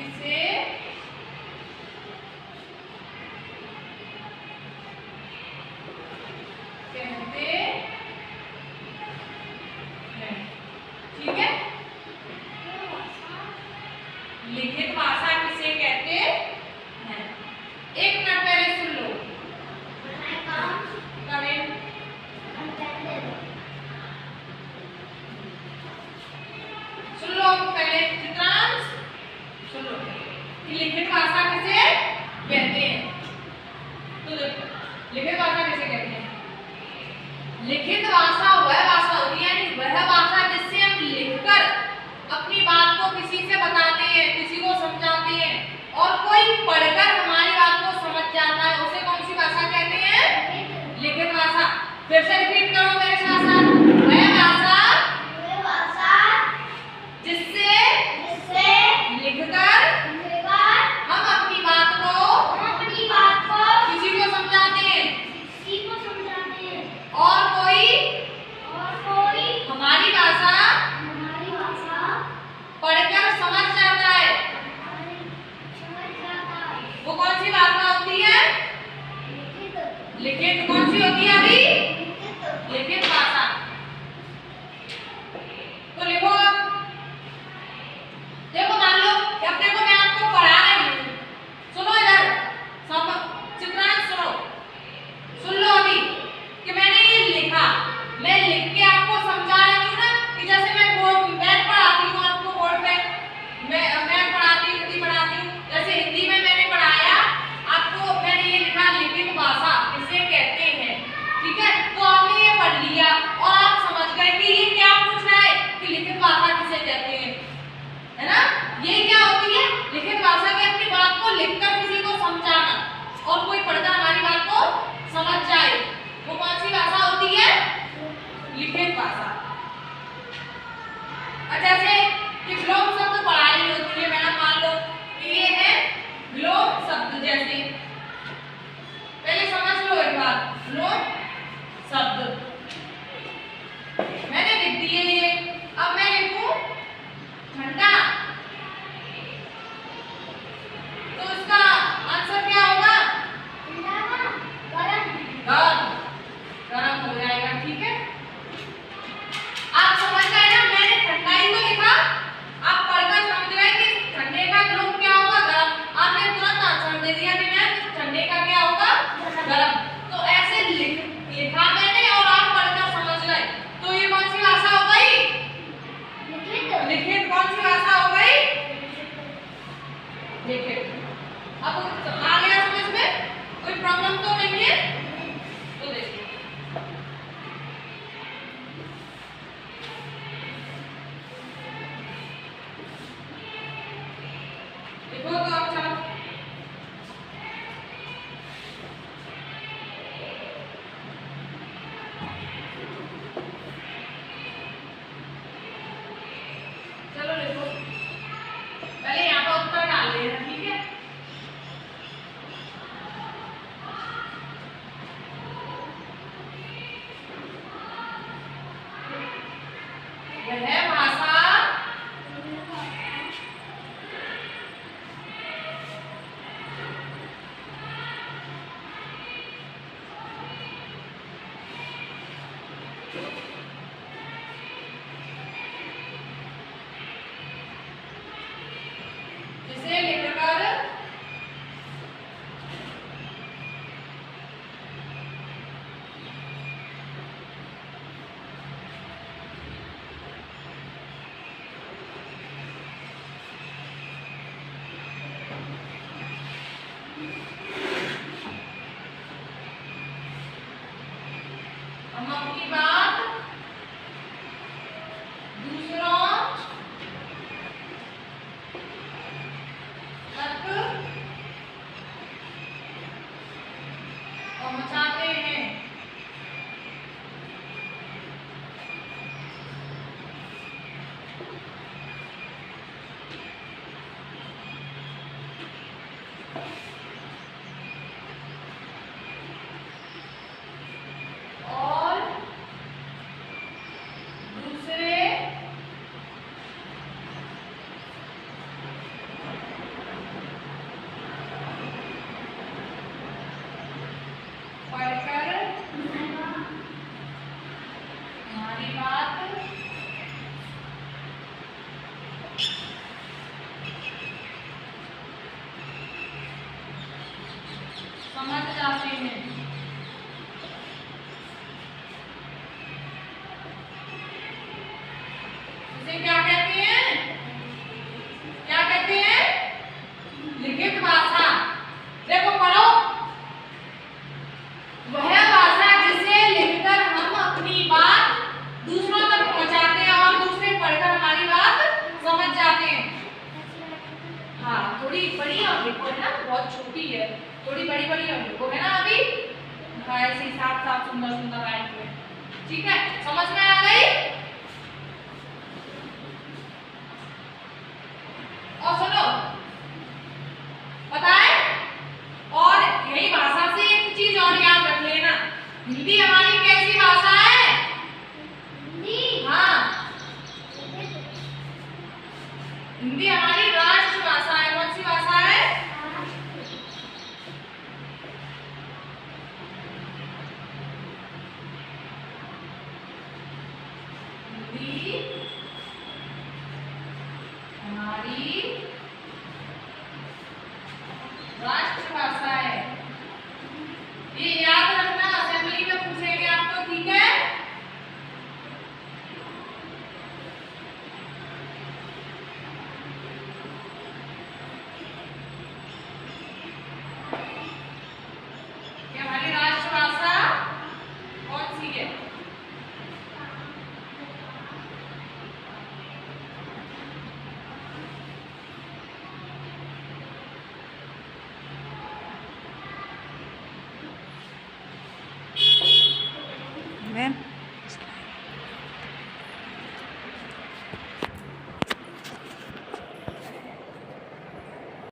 किसे कहते हैं। ठीक है, लिखित भाषा किसे कहते हैं। एक मिनट पहले सुन लो कमेंट। सुन लो पहले चित्रांश, सुन लो कि लिखित भाषा किसे कहते हैं। तो देखो लिखित भाषा किसे कहते हैं। लिखित भाषा वह भाषा होती है, यानी वह भाषा जिससे हम लिखकर अपनी बात को किसी से बताते हैं, किसी को समझाते हैं और कोई पढ़कर हमारी बात को समझ जाता है, उसे कौन सी भाषा कहते हैं। लिखित भाषा। फिर से रिपीट करो मेरे साथ साथ। वह भाषा जिससे लिखकर हम अपनी बात को किसी को समझाते हैं और कोई हमारी भाषा पढ़कर समझ जाता है, वो कौन सी भाषा होती है। लिखित कौन सी होती है अभी। लिखित भाषा। तो लिखो, देखो मान लो अपने को मैं आपको पढ़ा रही हूँ, सुनो इधर सब चित्रांश सुनो, सुन लो अभी कि मैंने ये लिखा, मैं लिख के आपको समझा रही हूँ ना कि जैसे मैं मैथ पढ़ाती हूँ आपको बोर्ड पे, मैं पढ़ाती हूँ, हिंदी पढ़ाती हूँ, जैसे हिंदी में मैंने पढ़ाया आपको, मैंने ये लिखा लिखित भाषा किसे कहते हैं। ठीक है, तो आपने ये पढ़ लिया और आप समझ गए कि ये क्या पूछ रहा है कि लिखित भाषा किसे कहते हैं, है ना। ये क्या होती है लिखित भाषा की, अपनी बात को लिखकर किसी को समझाना और कोई पढ़कर हमारी बात को समझ जाए, वो कौन सी भाषा होती है। लिखित भाषा। जैसे कि ग्लोब शब्द पढ़ा रही होती है मैडम, मान लो कि ये है ग्लोब शब्द, जैसे पहले समझ लो एक बार, ग्लोब शब्द मैंने लिख दिए ये, अब मैं लिखूं ठंडा, तो इसका आंसर क्या होगा। गरम, गरम हो जाएगा। ठीक है, समझ जाते हैं। इसे क्या कहते हैं? क्या कहते हैं? लिखित भाषा। देखो पढ़ो, वह भाषा जिसे लिखकर हम अपनी बात दूसरों तक पहुंचाते हैं और दूसरे पढ़कर हमारी बात समझ जाते हैं। हाँ, थोड़ी बड़ी और लिखो है ना, बहुत छोटी है, थोड़ी बड़ी बड़ी और लिखो है ना। अभी ऐसे ही साफ साफ सुंदर सुंदर आएंगे। ठीक है, समझ में आ गई? और सुनो, पता है, और यही भाषा से एक चीज और याद रख लेना, हिंदी हमारी कैसी भाषा है? हिंदी, हाँ, हिंदी हमारी राष्ट्र भाषा है। कौन सी भाषा है? हिंदी हमारी राष्ट्रभाषा है। ये याद रखना, असेंबली में पूछेंगे आपको। ठीक है, ये हमारी राष्ट्रभाषा कौन सी है? मैम